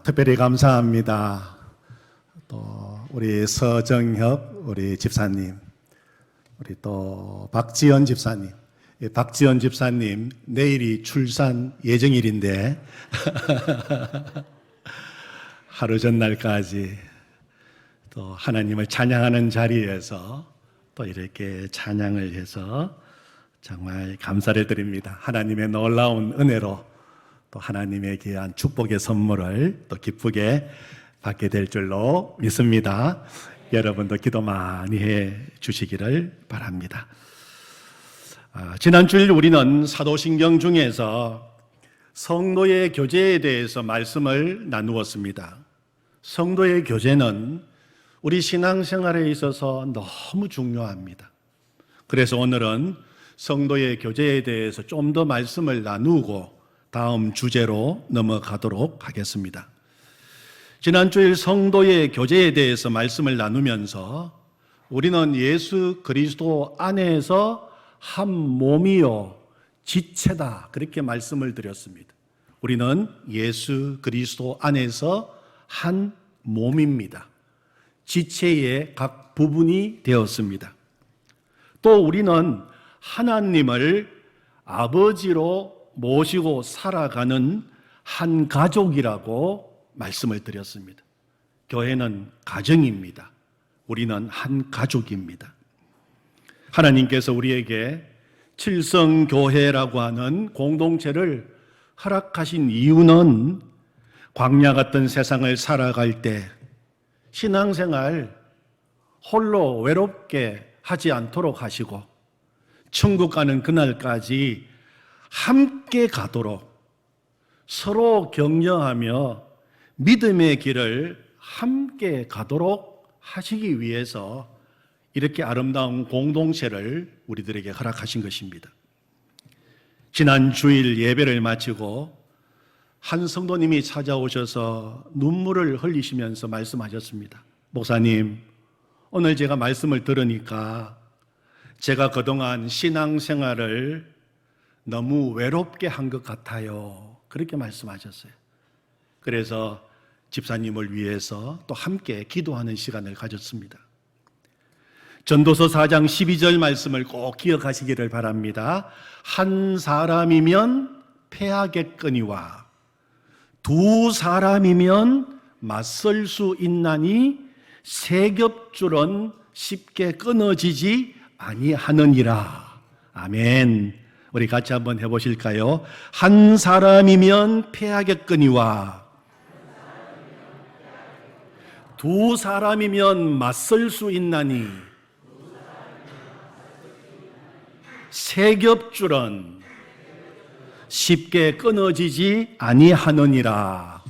특별히 감사합니다. 또 우리 서정혁 우리 집사님, 우리 또 박지연 집사님. 박지연 집사님 내일이 출산 예정일인데 하루 전날까지 또 하나님을 찬양하는 자리에서 또 이렇게 찬양을 해서 정말 감사를 드립니다. 하나님의 놀라운 은혜로 또 하나님의 귀한 축복의 선물을 또 기쁘게 받게 될 줄로 믿습니다. 여러분도 기도 많이 해 주시기를 바랍니다. 지난주일 우리는 사도신경 중에서 성도의 교제에 대해서 말씀을 나누었습니다. 성도의 교제는 우리 신앙생활에 있어서 너무 중요합니다. 그래서 오늘은 성도의 교제에 대해서 좀 더 말씀을 나누고 다음 주제로 넘어가도록 하겠습니다. 지난주일 성도의 교제에 대해서 말씀을 나누면서 우리는 예수 그리스도 안에서 한 몸이요 지체다 그렇게 말씀을 드렸습니다. 우리는 예수 그리스도 안에서 한 몸입니다. 지체의 각 부분이 되었습니다. 또 우리는 하나님을 아버지로 모시고 살아가는 한 가족이라고 말씀을 드렸습니다. 교회는 가정입니다. 우리는 한 가족입니다. 하나님께서 우리에게 칠성교회라고 하는 공동체를 허락하신 이유는 광야 같은 세상을 살아갈 때 신앙생활 홀로 외롭게 하지 않도록 하시고 천국 가는 그날까지 함께 가도록 서로 격려하며 믿음의 길을 함께 가도록 하시기 위해서 이렇게 아름다운 공동체를 우리들에게 허락하신 것입니다. 지난 주일 예배를 마치고 한 성도님이 찾아오셔서 눈물을 흘리시면서 말씀하셨습니다. 목사님, 오늘 제가 말씀을 들으니까 제가 그동안 신앙생활을 너무 외롭게 한 것 같아요. 그렇게 말씀하셨어요. 그래서 집사님을 위해서 또 함께 기도하는 시간을 가졌습니다. 전도서 4장 12절 말씀을 꼭 기억하시기를 바랍니다. 한 사람이면 패하겠거니와 두 사람이면 맞설 수 있나니 세 겹줄은 쉽게 끊어지지 아니하느니라. 아멘. 우리 같이 한번 해보실까요? 한 사람이면 패하겠거니와 두 사람이면 맞설 수 있나니 세 겹줄은 쉽게 끊어지지 아니하느니라.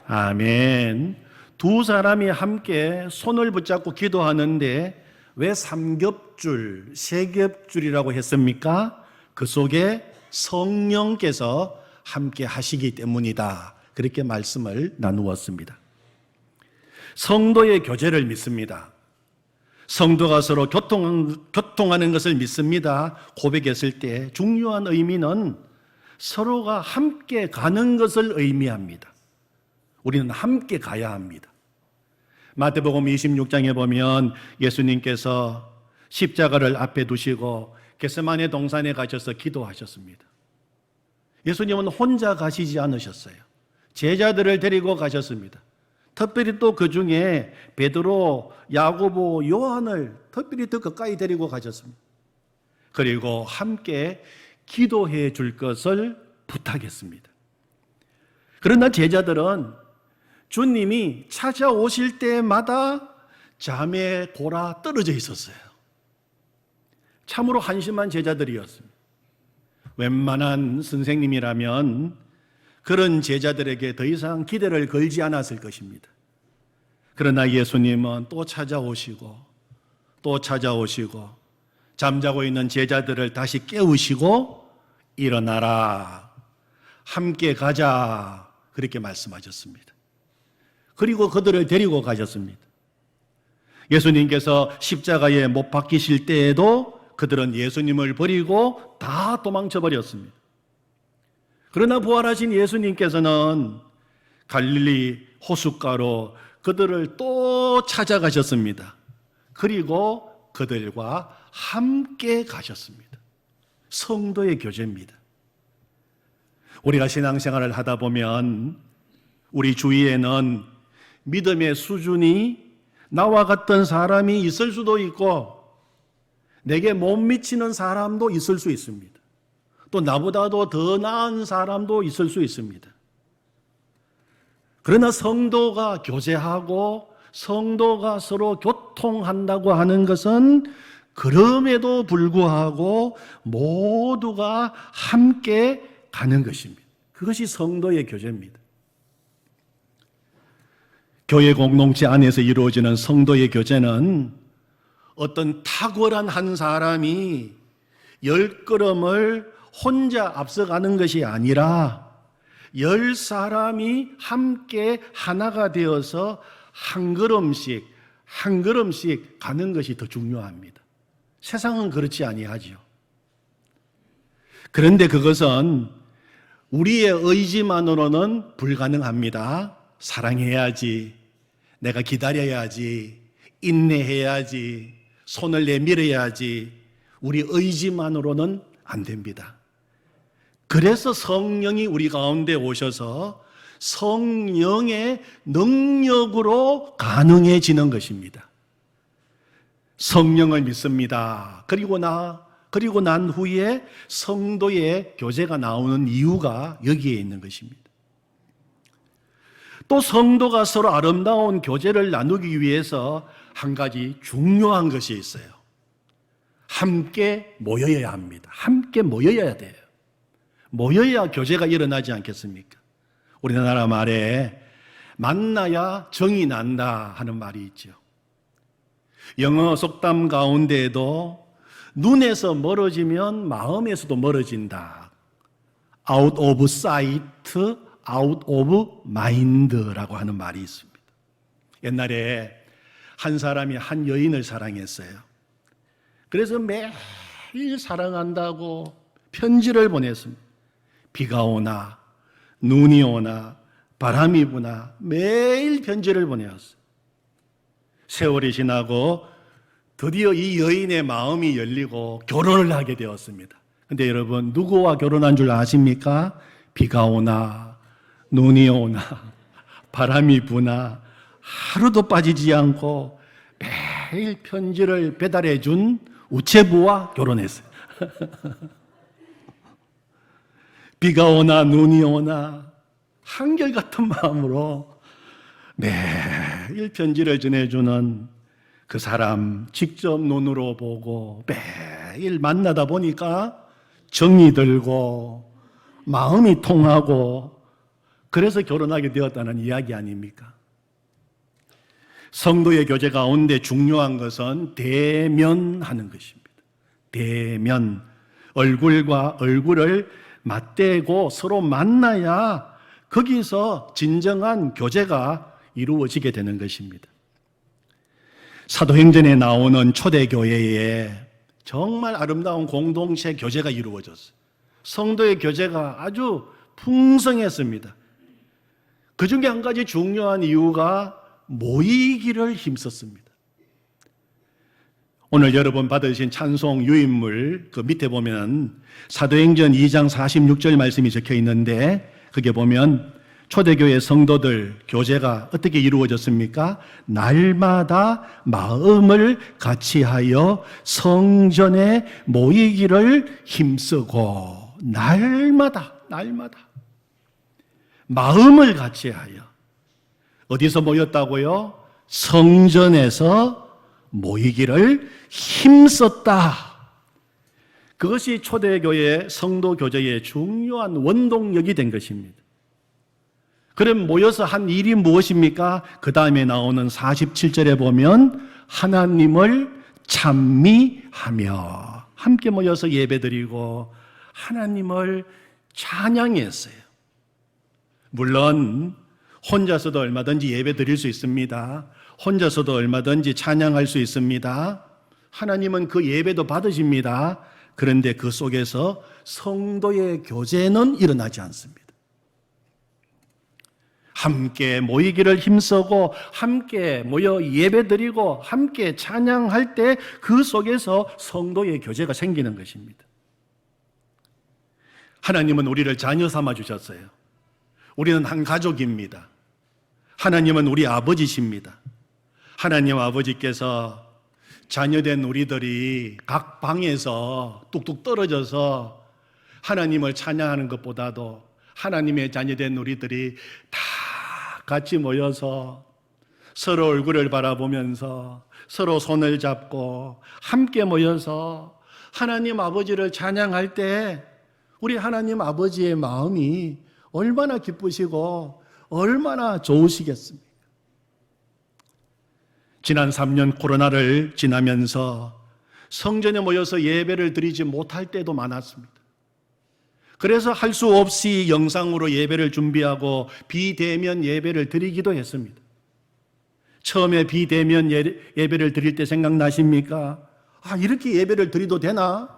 아멘. 두 사람이 함께 손을 붙잡고 기도하는데 왜 삼겹줄, 세겹줄이라고 했습니까? 그 속에 성령께서 함께 하시기 때문이다. 그렇게 말씀을 나누었습니다. 성도의 교제를 믿습니다. 성도가 서로 교통하는 것을 믿습니다. 고백했을 때 중요한 의미는 서로가 함께 가는 것을 의미합니다. 우리는 함께 가야 합니다. 마태복음 26장에 보면 예수님께서 십자가를 앞에 두시고 겟세마네 동산에 가셔서 기도하셨습니다. 예수님은 혼자 가시지 않으셨어요. 제자들을 데리고 가셨습니다. 특별히 또 그 중에 베드로, 야고보, 요한을 특별히 더 가까이 데리고 가셨습니다. 그리고 함께 기도해 줄 것을 부탁했습니다. 그러나 제자들은 주님이 찾아오실 때마다 잠에 골아 떨어져 있었어요. 참으로 한심한 제자들이었습니다. 웬만한 선생님이라면 그런 제자들에게 더 이상 기대를 걸지 않았을 것입니다. 그러나 예수님은 또 찾아오시고 또 찾아오시고 잠자고 있는 제자들을 다시 깨우시고 일어나라, 함께 가자 그렇게 말씀하셨습니다. 그리고 그들을 데리고 가셨습니다. 예수님께서 십자가에 못 박히실 때에도 그들은 예수님을 버리고 다 도망쳐 버렸습니다. 그러나 부활하신 예수님께서는 갈릴리 호숫가로 그들을 또 찾아가셨습니다. 그리고 그들과 함께 가셨습니다. 성도의 교제입니다. 우리가 신앙생활을 하다 보면 우리 주위에는 믿음의 수준이 나와 같은 사람이 있을 수도 있고 내게 못 미치는 사람도 있을 수 있습니다. 또 나보다도 더 나은 사람도 있을 수 있습니다. 그러나 성도가 교제하고 성도가 서로 교통한다고 하는 것은 그럼에도 불구하고 모두가 함께 가는 것입니다. 그것이 성도의 교제입니다. 교회 공동체 안에서 이루어지는 성도의 교제는 어떤 탁월한 한 사람이 10걸음을 혼자 앞서가는 것이 아니라 10사람이 함께 하나가 되어서 한 걸음씩 가는 것이 더 중요합니다. 세상은 그렇지 아니하지요. 그런데 그것은 우리의 의지만으로는 불가능합니다. 사랑해야지, 내가 기다려야지, 인내해야지, 손을 내밀어야지, 우리 의지만으로는 안 됩니다. 그래서 성령이 우리 가운데 오셔서 성령의 능력으로 가능해지는 것입니다. 성령을 믿습니다. 그리고 난 후에 성도의 교제가 나오는 이유가 여기에 있는 것입니다. 또 성도가 서로 아름다운 교제를 나누기 위해서 한 가지 중요한 것이 있어요. 함께 모여야 합니다. 함께 모여야 돼요. 모여야 교제가 일어나지 않겠습니까? 우리나라 말에 만나야 정이 난다 하는 말이 있죠. 영어 속담 가운데에도 눈에서 멀어지면 마음에서도 멀어진다. Out of sight, out of mind라고 하는 말이 있습니다. 옛날에 한 사람이 한 여인을 사랑했어요. 그래서 매일 사랑한다고 편지를 보냈습니다. 비가 오나 눈이 오나 바람이 부나 매일 편지를 보내었어요. 세월이 지나고 드디어 이 여인의 마음이 열리고 결혼을 하게 되었습니다. 근데 여러분, 누구와 결혼한 줄 아십니까? 비가 오나 눈이 오나 바람이 부나 하루도 빠지지 않고 매일 편지를 배달해 준 우체부와 결혼했어요. 비가 오나 눈이 오나 한결같은 마음으로 매일 편지를 전해주는 그 사람 직접 눈으로 보고 매일 만나다 보니까 정이 들고 마음이 통하고 그래서 결혼하게 되었다는 이야기 아닙니까? 성도의 교제 가운데 중요한 것은 대면하는 것입니다. 대면, 얼굴과 얼굴을 맞대고 서로 만나야 거기서 진정한 교제가 이루어지게 되는 것입니다. 사도행전에 나오는 초대교회에 정말 아름다운 공동체 교제가 이루어졌어요. 성도의 교제가 아주 풍성했습니다. 그 중에 한 가지 중요한 이유가 모이기를 힘썼습니다. 오늘 여러분 받으신 찬송 유인물 그 밑에 보면 사도행전 2장 46절 말씀이 적혀 있는데 그게 보면 초대교회 성도들 교제가 어떻게 이루어졌습니까? 날마다 마음을 같이하여 성전에 모이기를 힘쓰고 날마다 마음을 같이하여 어디서 모였다고요? 성전에서 모이기를 힘썼다. 그것이 초대교회 성도 교제의 중요한 원동력이 된 것입니다. 그럼 모여서 한 일이 무엇입니까? 그 다음에 나오는 47절에 보면 하나님을 찬미하며 함께 모여서 예배드리고 하나님을 찬양했어요. 물론 혼자서도 얼마든지 예배드릴 수 있습니다. 혼자서도 얼마든지 찬양할 수 있습니다. 하나님은 그 예배도 받으십니다. 그런데 그 속에서 성도의 교제는 일어나지 않습니다. 함께 모이기를 힘쓰고 함께 모여 예배드리고 함께 찬양할 때 그 속에서 성도의 교제가 생기는 것입니다. 하나님은 우리를 자녀 삼아 주셨어요. 우리는 한 가족입니다. 하나님은 우리 아버지십니다. 하나님 아버지께서 자녀된 우리들이 각 방에서 뚝뚝 떨어져서 하나님을 찬양하는 것보다도 하나님의 자녀된 우리들이 다 같이 모여서 서로 얼굴을 바라보면서 서로 손을 잡고 함께 모여서 하나님 아버지를 찬양할 때 우리 하나님 아버지의 마음이 얼마나 기쁘시고 얼마나 좋으시겠습니까? 지난 3년 코로나를 지나면서 성전에 모여서 예배를 드리지 못할 때도 많았습니다. 그래서 할 수 없이 영상으로 예배를 준비하고 비대면 예배를 드리기도 했습니다. 처음에 비대면 예배를 드릴 때 생각나십니까? 이렇게 예배를 드려도 되나?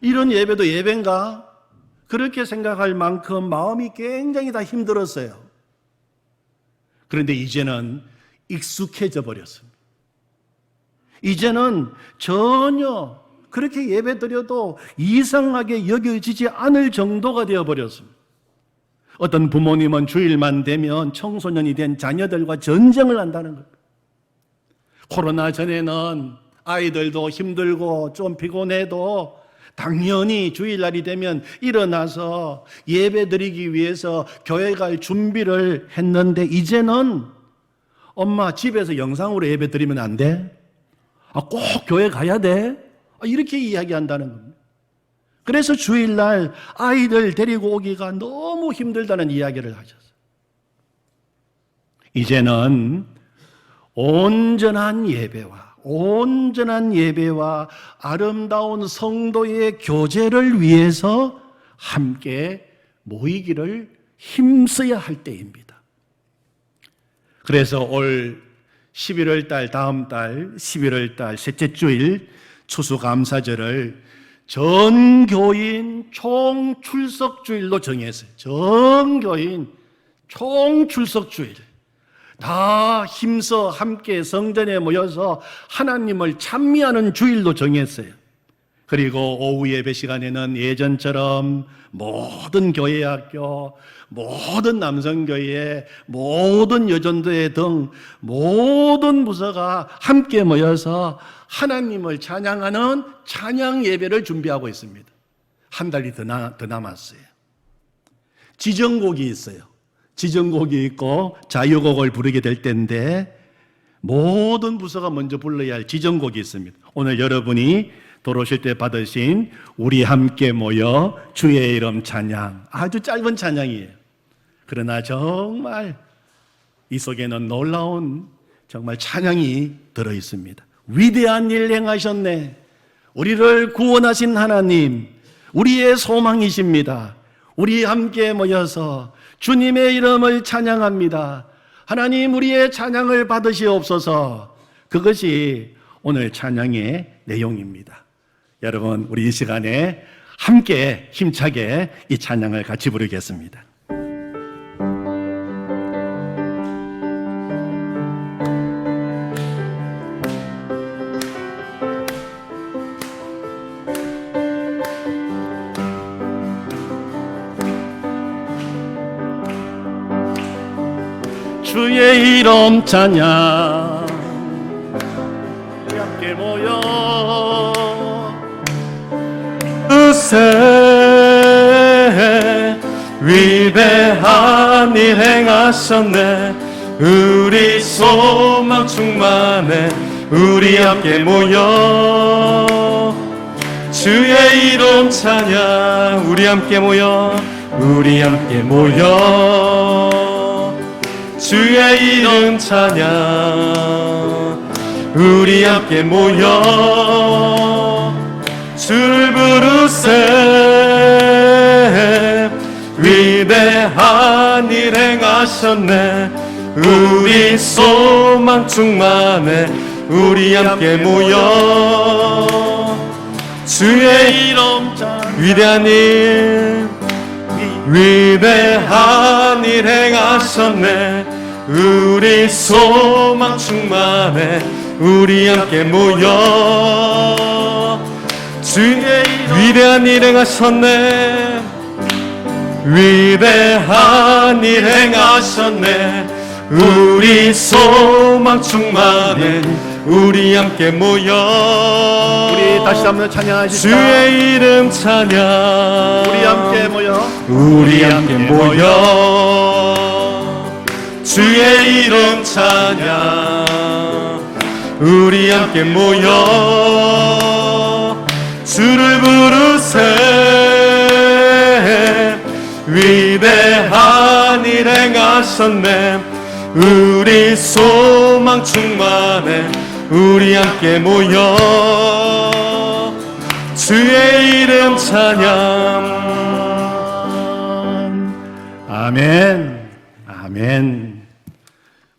이런 예배도 예배인가? 그렇게 생각할 만큼 마음이 굉장히 다 힘들었어요. 그런데 이제는 익숙해져 버렸습니다. 이제는 전혀 그렇게 예배드려도 이상하게 여겨지지 않을 정도가 되어버렸습니다. 어떤 부모님은 주일만 되면 청소년이 된 자녀들과 전쟁을 한다는 겁니다. 코로나 전에는 아이들도 힘들고 좀 피곤해도 당연히 주일날이 되면 일어나서 예배드리기 위해서 교회 갈 준비를 했는데 이제는 엄마 집에서 영상으로 예배드리면 안 돼? 꼭 교회 가야 돼? 이렇게 이야기한다는 겁니다. 그래서 주일날 아이들 데리고 오기가 너무 힘들다는 이야기를 하셨어요. 이제는 온전한 예배와 아름다운 성도의 교제를 위해서 함께 모이기를 힘써야 할 때입니다. 그래서 올 11월 달, 다음 달 11월 달 셋째 주일 추수감사절을 전교인 총출석주일로 정했어요. 전교인 총출석주일. 다 힘써 함께 성전에 모여서 하나님을 찬미하는 주일로 정했어요. 그리고 오후 예배 시간에는 예전처럼 모든 교회학교, 모든 남성교회, 모든 여전도회 등 모든 부서가 함께 모여서 하나님을 찬양하는 찬양 예배를 준비하고 있습니다. 한 달이 더 남았어요. 지정곡이 있어요. 지정곡이 있고 자유곡을 부르게 될 때인데 모든 부서가 먼저 불러야 할 지정곡이 있습니다. 오늘 여러분이 돌아오실 때 받으신 우리 함께 모여 주의 이름 찬양, 아주 짧은 찬양이에요. 그러나 정말 이 속에는 놀라운 정말 찬양이 들어있습니다. 위대한 일 행하셨네. 우리를 구원하신 하나님, 우리의 소망이십니다. 우리 함께 모여서 주님의 이름을 찬양합니다. 하나님, 우리의 찬양을 받으시옵소서. 그것이 오늘 찬양의 내용입니다. 여러분, 우리 이 시간에 함께 힘차게 이 찬양을 같이 부르겠습니다. 주의 이름 찬양 우리 함께 모여 으세 위대한 일 행하셨네. 우리 소망 충만해. 우리 함께 모여 주의 이름 찬양 우리 함께 모여 주의 이름 찬양 우리 함께 모여 주를 부르세. 위대한 일 행하셨네. 우리 소망 충만해. 우리 함께 모여 주의 이름 찬양 위대한 일 위대한 일 행하셨네. 우리 소망 충만해 우리 함께 모여 주의 위대한 일 행하셨네. 위대한 일 행하셨네. 우리 소망 충만해 우리 함께 모여 우리 다시 한번 찬양하시죠. 주의 이름 찬양 우리 함께 모여 우리 함께 모여 주의 이름 찬양 우리 함께 모여 주를 부르세. 위대한 일 행하셨네. 우리 소망 충만해 우리 함께 모여 주의 이름 찬양. 아멘. 아멘.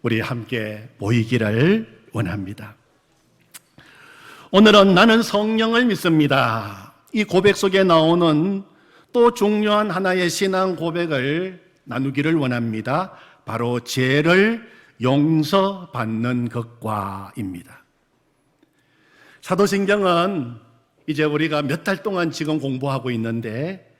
우리 함께 모이기를 원합니다. 오늘은 나는 성령을 믿습니다. 이 고백 속에 나오는 또 중요한 하나의 신앙 고백을 나누기를 원합니다. 바로 죄를 용서받는 것과입니다. 사도신경은 이제 우리가 몇 달 동안 지금 공부하고 있는데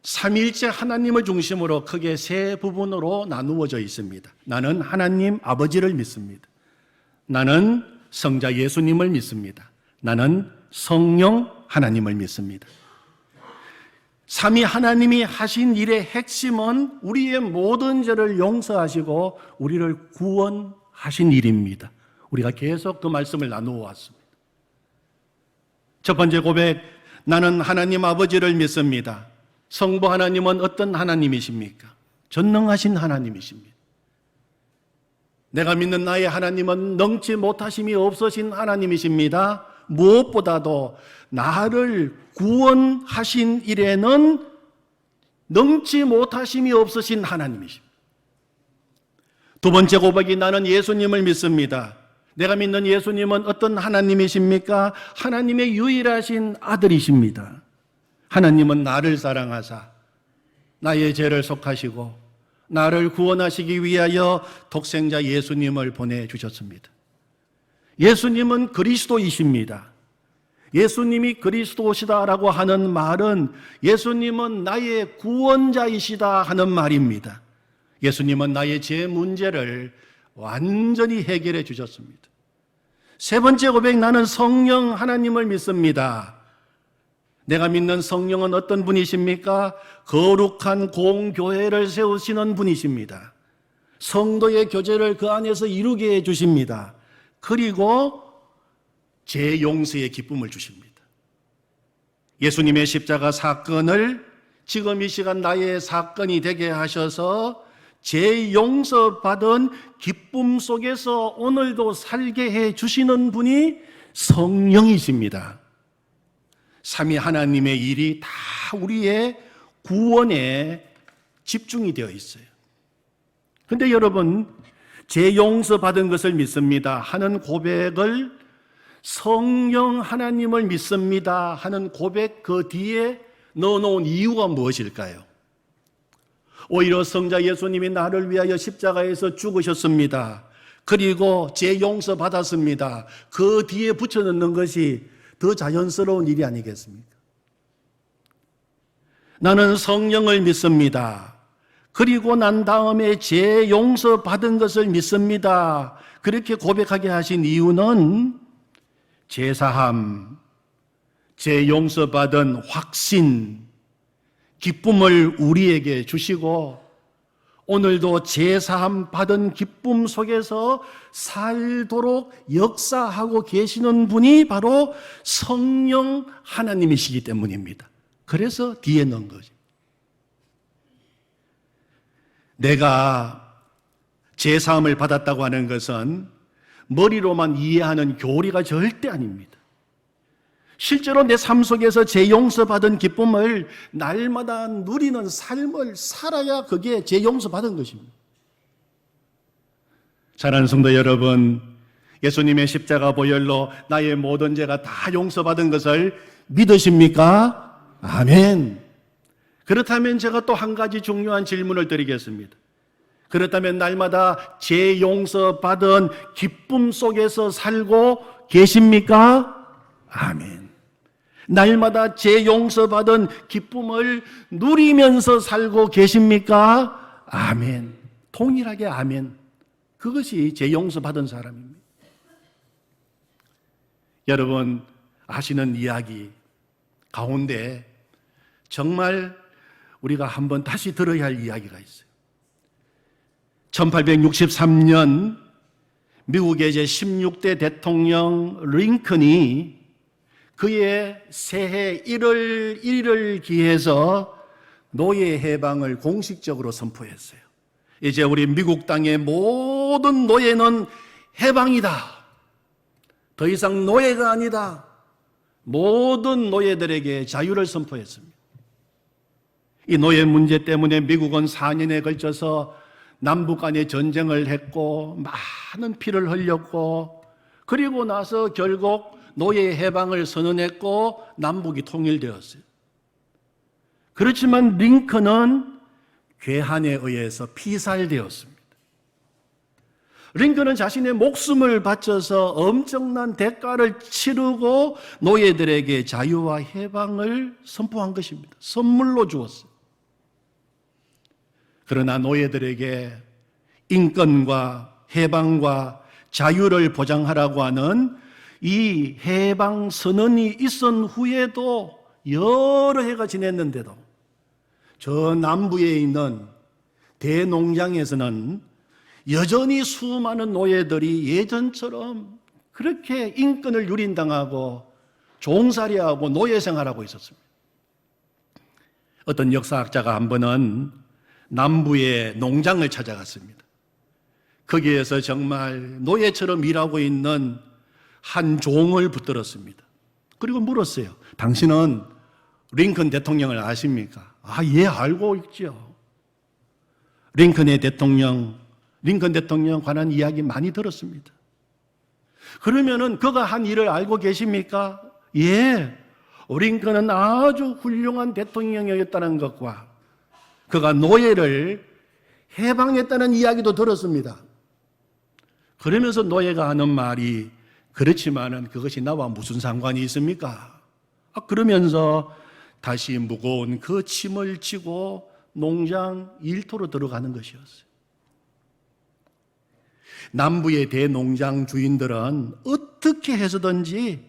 삼위일체 하나님을 중심으로 크게 세 부분으로 나누어져 있습니다. 나는 하나님 아버지를 믿습니다. 나는 성자 예수님을 믿습니다. 나는 성령 하나님을 믿습니다. 삼위 하나님이 하신 일의 핵심은 우리의 모든 죄를 용서하시고 우리를 구원하신 일입니다. 우리가 계속 그 말씀을 나누어 왔습니다. 첫 번째 고백, 나는 하나님 아버지를 믿습니다. 성부 하나님은 어떤 하나님이십니까? 전능하신 하나님이십니다. 내가 믿는 나의 하나님은 능치 못하심이 없으신 하나님이십니다. 무엇보다도 나를 구원하신 일에는 능치 못하심이 없으신 하나님이십니다. 두 번째 고백이 나는 예수님을 믿습니다. 내가 믿는 예수님은 어떤 하나님이십니까? 하나님의 유일하신 아들이십니다. 하나님은 나를 사랑하사 나의 죄를 속하시고 나를 구원하시기 위하여 독생자 예수님을 보내주셨습니다. 예수님은 그리스도이십니다. 예수님이 그리스도시다라고 하는 말은 예수님은 나의 구원자이시다 하는 말입니다. 예수님은 나의 죄 문제를 완전히 해결해 주셨습니다. 세 번째 고백, 나는 성령 하나님을 믿습니다. 내가 믿는 성령은 어떤 분이십니까? 거룩한 공교회를 세우시는 분이십니다. 성도의 교제를 그 안에서 이루게 해 주십니다. 그리고 죄 용서의 기쁨을 주십니다. 예수님의 십자가 사건을 지금 이 시간 나의 사건이 되게 하셔서 죄 용서받은 기쁨 속에서 오늘도 살게 해 주시는 분이 성령이십니다. 삼위 하나님의 일이 다 우리의 구원에 집중이 되어 있어요. 그런데 여러분, 죄 용서받은 것을 믿습니다 하는 고백을 성령 하나님을 믿습니다 하는 고백 그 뒤에 넣어놓은 이유가 무엇일까요? 오히려 성자 예수님이 나를 위하여 십자가에서 죽으셨습니다. 그리고 죄 용서받았습니다. 그 뒤에 붙여넣는 것이 더 자연스러운 일이 아니겠습니까? 나는 성령을 믿습니다. 그리고 난 다음에 죄 용서받은 것을 믿습니다. 그렇게 고백하게 하신 이유는 제사함, 죄 용서받은 확신, 기쁨을 우리에게 주시고 오늘도 제사함 받은 기쁨 속에서 살도록 역사하고 계시는 분이 바로 성령 하나님이시기 때문입니다. 그래서 뒤에 넣은 거죠. 내가 제사함을 받았다고 하는 것은 머리로만 이해하는 교리가 절대 아닙니다. 실제로 내 삶 속에서 죄 용서받은 기쁨을 날마다 누리는 삶을 살아야 그게 죄 용서받은 것입니다. 사랑하는 성도 여러분, 예수님의 십자가 보혈로 나의 모든 죄가 다 용서받은 것을 믿으십니까? 아멘. 그렇다면 제가 또 한 가지 중요한 질문을 드리겠습니다. 그렇다면 날마다 죄 용서받은 기쁨 속에서 살고 계십니까? 아멘. 날마다 죄 용서받은 기쁨을 누리면서 살고 계십니까? 아멘. 동일하게 아멘. 그것이 죄 용서받은 사람입니다. 여러분 아시는 이야기 가운데 정말 우리가 한번 다시 들어야 할 이야기가 있어요. 1863년 미국의 제16대 대통령 링컨이 그의 새해 1월 1일을 기해서 노예 해방을 공식적으로 선포했어요. 이제 우리 미국 땅의 모든 노예는 해방이다. 더 이상 노예가 아니다. 모든 노예들에게 자유를 선포했습니다. 이 노예 문제 때문에 미국은 4년에 걸쳐서 남북 간에 전쟁을 했고 많은 피를 흘렸고 그리고 나서 결국 노예 해방을 선언했고 남북이 통일되었어요. 그렇지만 링컨은 괴한에 의해서 피살되었습니다. 링컨은 자신의 목숨을 바쳐서 엄청난 대가를 치르고 노예들에게 자유와 해방을 선포한 것입니다. 선물로 주었어요. 그러나 노예들에게 인권과 해방과 자유를 보장하라고 하는 이 해방 선언이 있은 후에도 여러 해가 지냈는데도 저 남부에 있는 대농장에서는 여전히 수많은 노예들이 예전처럼 그렇게 인권을 유린당하고 종살이하고 노예 생활하고 있었습니다. 어떤 역사학자가 한 번은 남부의 농장을 찾아갔습니다. 거기에서 정말 노예처럼 일하고 있는 한 종을 붙들었습니다. 그리고 물었어요. 당신은 링컨 대통령을 아십니까? 아, 예, 알고 있죠. 링컨 대통령 관한 이야기 많이 들었습니다. 그러면은 그가 한 일을 알고 계십니까? 예, 링컨은 아주 훌륭한 대통령이었다는 것과 그가 노예를 해방했다는 이야기도 들었습니다. 그러면서 노예가 하는 말이 그렇지만은 그것이 나와 무슨 상관이 있습니까? 그러면서 다시 무거운 그 짐을 지고 농장 일터로 들어가는 것이었어요. 남부의 대농장 주인들은 어떻게 해서든지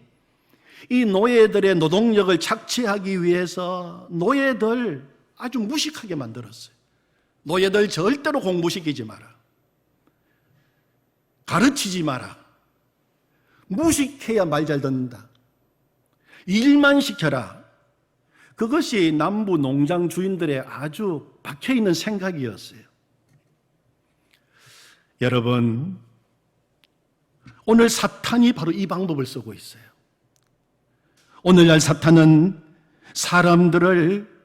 이 노예들의 노동력을 착취하기 위해서 노예들 아주 무식하게 만들었어요. 노예들 절대로 공부시키지 마라. 가르치지 마라. 무식해야 말 잘 듣는다. 일만 시켜라. 그것이 남부 농장 주인들의 아주 박혀있는 생각이었어요. 여러분, 오늘 사탄이 바로 이 방법을 쓰고 있어요. 오늘날 사탄은 사람들을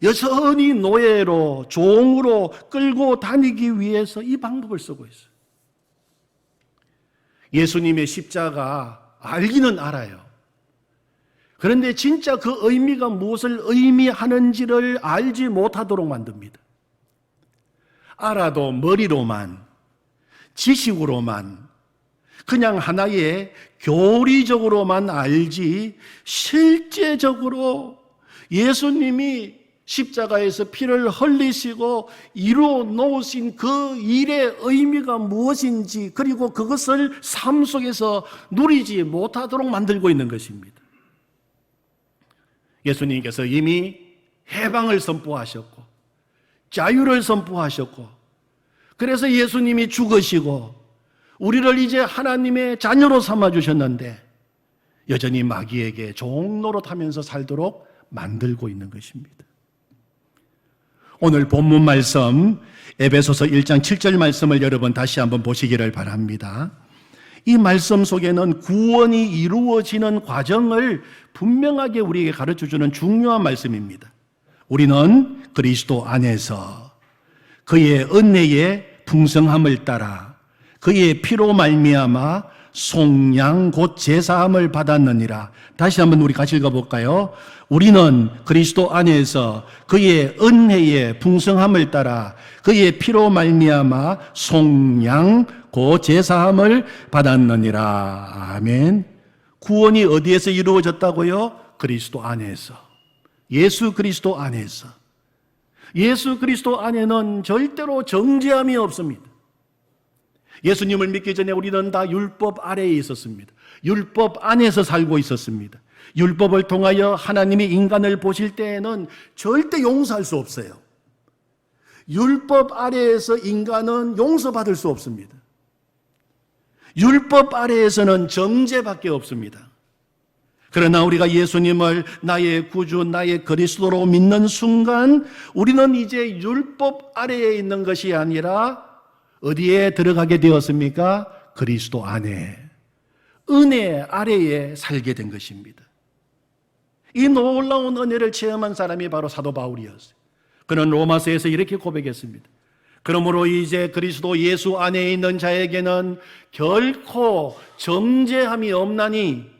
여전히 노예로, 종으로 끌고 다니기 위해서 이 방법을 쓰고 있어요. 예수님의 십자가 알기는 알아요. 그런데 진짜 그 의미가 무엇을 의미하는지를 알지 못하도록 만듭니다. 알아도 머리로만, 지식으로만, 그냥 하나의 교리적으로만 알지 실제적으로 예수님이 십자가에서 피를 흘리시고 이루어 놓으신 그 일의 의미가 무엇인지 그리고 그것을 삶 속에서 누리지 못하도록 만들고 있는 것입니다. 예수님께서 이미 해방을 선포하셨고 자유를 선포하셨고 그래서 예수님이 죽으시고 우리를 이제 하나님의 자녀로 삼아주셨는데 여전히 마귀에게 종노릇하면서 살도록 만들고 있는 것입니다. 오늘 본문 말씀 에베소서 1장 7절 말씀을 여러분 다시 한번 보시기를 바랍니다. 이 말씀 속에는 구원이 이루어지는 과정을 분명하게 우리에게 가르쳐주는 중요한 말씀입니다. 우리는 그리스도 안에서 그의 은혜의 풍성함을 따라 그의 피로 말미암아 속량 곧 제사함을 받았느니라. 다시 한번 우리 같이 읽어볼까요? 우리는 그리스도 안에서 그의 은혜의 풍성함을 따라 그의 피로 말미암아 속량 곧 제사함을 받았느니라. 아멘. 구원이 어디에서 이루어졌다고요? 그리스도 안에서. 예수 그리스도 안에서. 예수 그리스도 안에는 절대로 정죄함이 없습니다. 예수님을 믿기 전에 우리는 다 율법 아래에 있었습니다. 율법 안에서 살고 있었습니다. 율법을 통하여 하나님이 인간을 보실 때에는 절대 용서할 수 없어요. 율법 아래에서 인간은 용서받을 수 없습니다. 율법 아래에서는 정죄밖에 없습니다. 그러나 우리가 예수님을 나의 구주, 나의 그리스도로 믿는 순간 우리는 이제 율법 아래에 있는 것이 아니라 어디에 들어가게 되었습니까? 그리스도 안에, 은혜 아래에 살게 된 것입니다. 이 놀라운 은혜를 체험한 사람이 바로 사도 바울이었어요. 그는 로마서에서 이렇게 고백했습니다. 그러므로 이제 그리스도 예수 안에 있는 자에게는 결코 정죄함이 없나니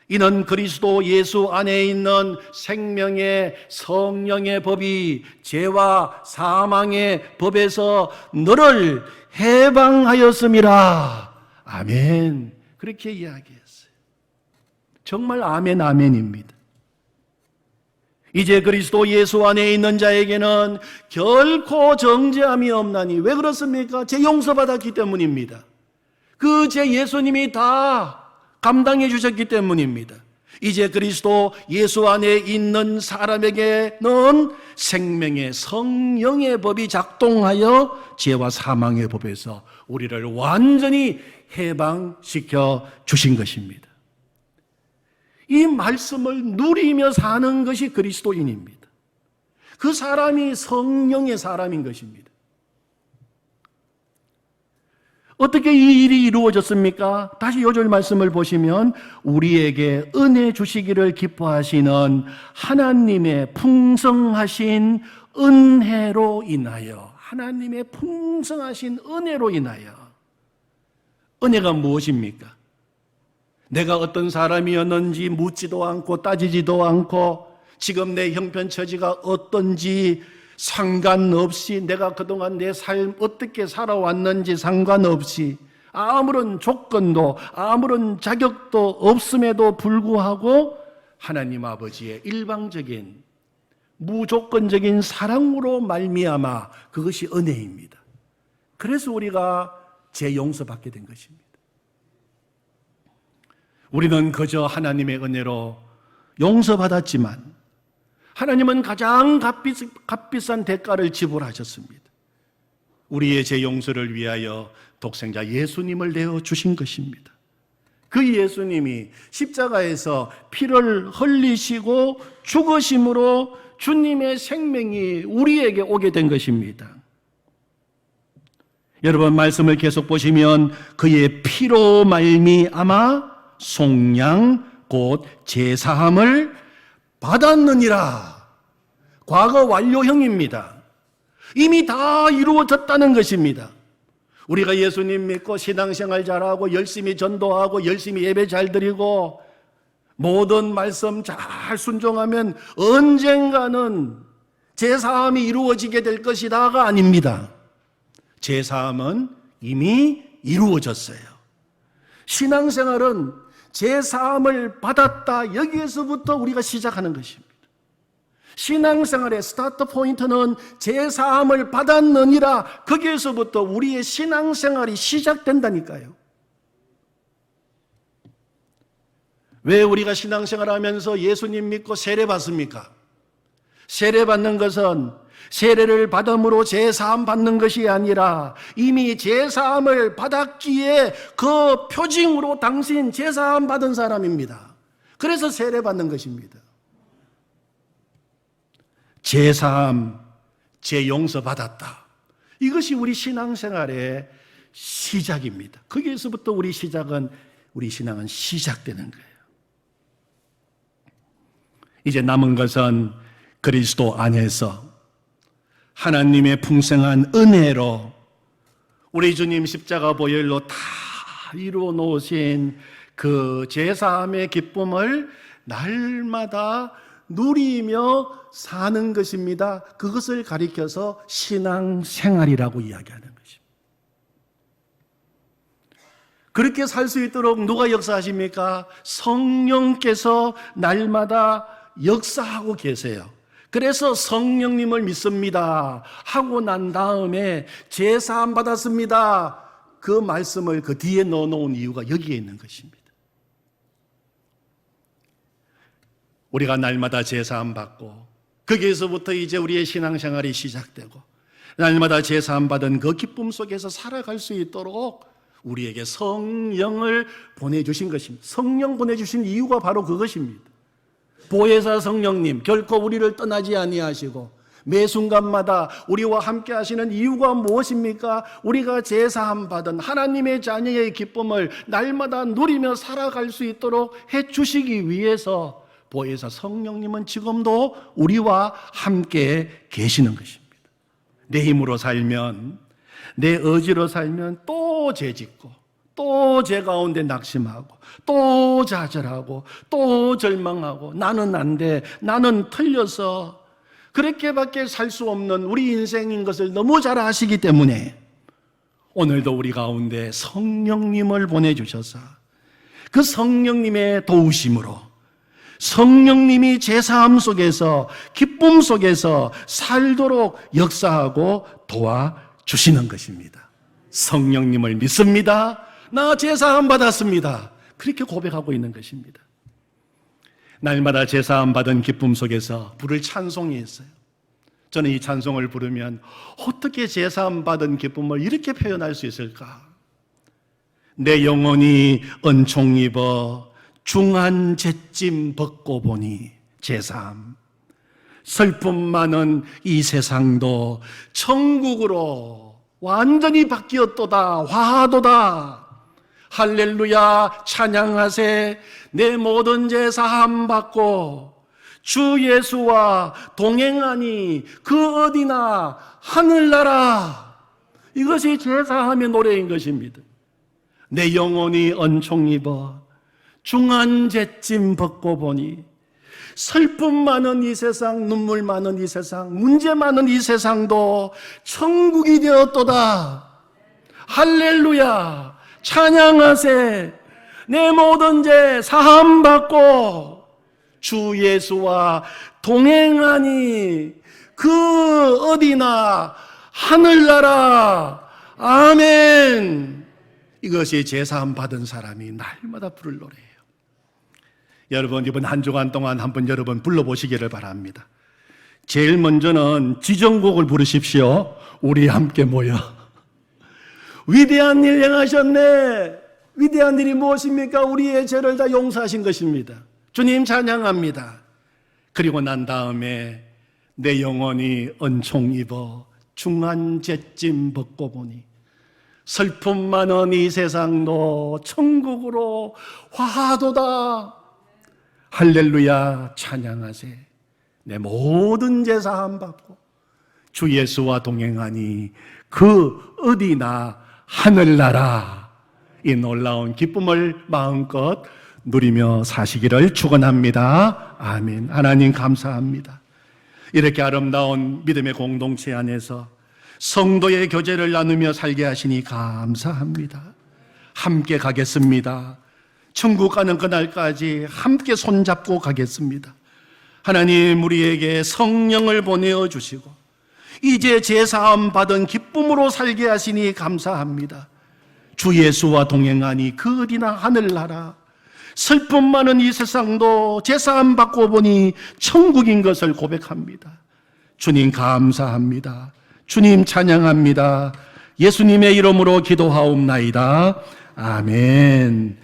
이는 그리스도 예수 안에 있는 생명의 성령의 법이 죄와 사망의 법에서 너를 해방하였음이라. 아멘. 그렇게 이야기했어요. 정말 아멘, 아멘입니다. 이제 그리스도 예수 안에 있는 자에게는 결코 정죄함이 없나니. 왜 그렇습니까? 죄 용서받았기 때문입니다. 그 죄 예수님이 다 감당해 주셨기 때문입니다. 이제 그리스도 예수 안에 있는 사람에게는 생명의 성령의 법이 작동하여 죄와 사망의 법에서 우리를 완전히 해방시켜 주신 것입니다. 이 말씀을 누리며 사는 것이 그리스도인입니다. 그 사람이 성령의 사람인 것입니다. 어떻게 이 일이 이루어졌습니까? 다시 요절 말씀을 보시면 우리에게 은혜 주시기를 기뻐하시는 하나님의 풍성하신 은혜로 인하여, 하나님의 풍성하신 은혜로 인하여. 은혜가 무엇입니까? 내가 어떤 사람이었는지 묻지도 않고 따지지도 않고 지금 내 형편처지가 어떤지 상관없이, 내가 그동안 내 삶 어떻게 살아왔는지 상관없이, 아무런 조건도 아무런 자격도 없음에도 불구하고 하나님 아버지의 일방적인 무조건적인 사랑으로 말미암아 그것이 은혜입니다. 그래서 우리가 죄 용서받게 된 것입니다. 우리는 그저 하나님의 은혜로 용서받았지만 하나님은 가장 값비싼 대가를 지불하셨습니다. 우리의 죄 용서를 위하여 독생자 예수님을 내어주신 것입니다. 그 예수님이 십자가에서 피를 흘리시고 죽으심으로 주님의 생명이 우리에게 오게 된 것입니다. 여러분 말씀을 계속 보시면 그의 피로 말미암아 속량 곧 제사함을 받았느니라. 과거 완료형입니다. 이미 다 이루어졌다는 것입니다. 우리가 예수님 믿고 신앙생활 잘하고 열심히 전도하고 열심히 예배 잘 드리고 모든 말씀 잘 순종하면 언젠가는 제사함이 이루어지게 될 것이다가 아닙니다. 제사함은 이미 이루어졌어요. 신앙생활은 제사함을 받았다, 여기에서부터 우리가 시작하는 것입니다. 신앙생활의 스타트 포인트는 제사함을 받았느니라, 거기에서부터 우리의 신앙생활이 시작된다니까요. 왜 우리가 신앙생활하면서 예수님 믿고 세례 받습니까? 세례 받는 것은 세례를 받음으로 제사함 받는 것이 아니라 이미 제사함을 받았기에 그 표징으로 당신 제사함 받은 사람입니다. 그래서 세례 받는 것입니다. 제사함, 죄 용서 받았다. 이것이 우리 신앙생활의 시작입니다. 거기에서부터 우리 신앙은 시작되는 거예요. 이제 남은 것은 그리스도 안에서 하나님의 풍성한 은혜로 우리 주님 십자가 보혈로 다 이루어 놓으신 그 제사함의 기쁨을 날마다 누리며 사는 것입니다. 그것을 가리켜서 신앙생활이라고 이야기하는 것입니다. 그렇게 살 수 있도록 누가 역사하십니까? 성령께서 날마다 역사하고 계세요. 그래서 성령님을 믿습니다 하고 난 다음에 제사함 받았습니다, 그 말씀을 그 뒤에 넣어놓은 이유가 여기에 있는 것입니다. 우리가 날마다 제사함 받고 거기에서부터 이제 우리의 신앙생활이 시작되고 날마다 제사함 받은 그 기쁨 속에서 살아갈 수 있도록 우리에게 성령을 보내주신 것입니다. 성령 보내주신 이유가 바로 그것입니다. 보혜사 성령님 결코 우리를 떠나지 아니하시고 매 순간마다 우리와 함께 하시는 이유가 무엇입니까? 우리가 제사함 받은 하나님의 자녀의 기쁨을 날마다 누리며 살아갈 수 있도록 해주시기 위해서 보혜사 성령님은 지금도 우리와 함께 계시는 것입니다. 내 힘으로 살면, 내 의지로 살면 또 죄짓고 또 죄 가운데 낙심하고 또 좌절하고 또 절망하고 나는 안 돼, 나는 틀려서 그렇게밖에 살 수 없는 우리 인생인 것을 너무 잘 아시기 때문에 오늘도 우리 가운데 성령님을 보내주셔서 그 성령님의 도우심으로 성령님이 제사함 속에서 기쁨 속에서 살도록 역사하고 도와주시는 것입니다. 성령님을 믿습니다. 나 제사함 받았습니다. 그렇게 고백하고 있는 것입니다. 날마다 제사함 받은 기쁨 속에서 부를 찬송이 있어요. 저는 이 찬송을 부르면 어떻게 제사함 받은 기쁨을 이렇게 표현할 수 있을까? 내 영혼이 은총 입어 중한 잿짐 벗고 보니 제사함, 슬픔 많은 이 세상도 천국으로 완전히 바뀌었도다, 화하도다. 할렐루야 찬양하세. 내 모든 죄 사함 받고 주 예수와 동행하니 그 어디나 하늘나라. 이것이 제사함의 노래인 것입니다. 내 영혼이 은총 입어 중한 잿짐 벗고 보니 슬픔 많은 이 세상, 눈물 많은 이 세상, 문제 많은 이 세상도 천국이 되었도다. 할렐루야 찬양하세. 내 모든 죄 사함 받고 주 예수와 동행하니 그 어디나 하늘나라. 아멘. 이것이 제사함 받은 사람이 날마다 부를 노래예요. 여러분 이번 한 주간 동안 한번 여러분 불러보시기를 바랍니다. 제일 먼저는 지정곡을 부르십시오. 우리 함께 모여. 위대한 일 행하셨네. 위대한 일이 무엇입니까? 우리의 죄를 다 용서하신 것입니다. 주님 찬양합니다. 그리고 난 다음에 내 영혼이 은총 입어 중한 잿짐 벗고 보니 슬픔 많은 이 세상도 천국으로 화하도다. 할렐루야 찬양하세. 내 모든 죄 사함 받고 주 예수와 동행하니 그 어디나 하늘나라. 이 놀라운 기쁨을 마음껏 누리며 사시기를 축원합니다. 아멘. 하나님 감사합니다. 이렇게 아름다운 믿음의 공동체 안에서 성도의 교제를 나누며 살게 하시니 감사합니다. 함께 가겠습니다. 천국 가는 그날까지 함께 손잡고 가겠습니다. 하나님 우리에게 성령을 보내어 주시고 이제 제사함 받은 기쁨으로 살게 하시니 감사합니다. 주 예수와 동행하니 그 어디나 하늘나라. 슬픔 많은 이 세상도 제사함 받고 보니 천국인 것을 고백합니다. 주님 감사합니다. 주님 찬양합니다. 예수님의 이름으로 기도하옵나이다. 아멘.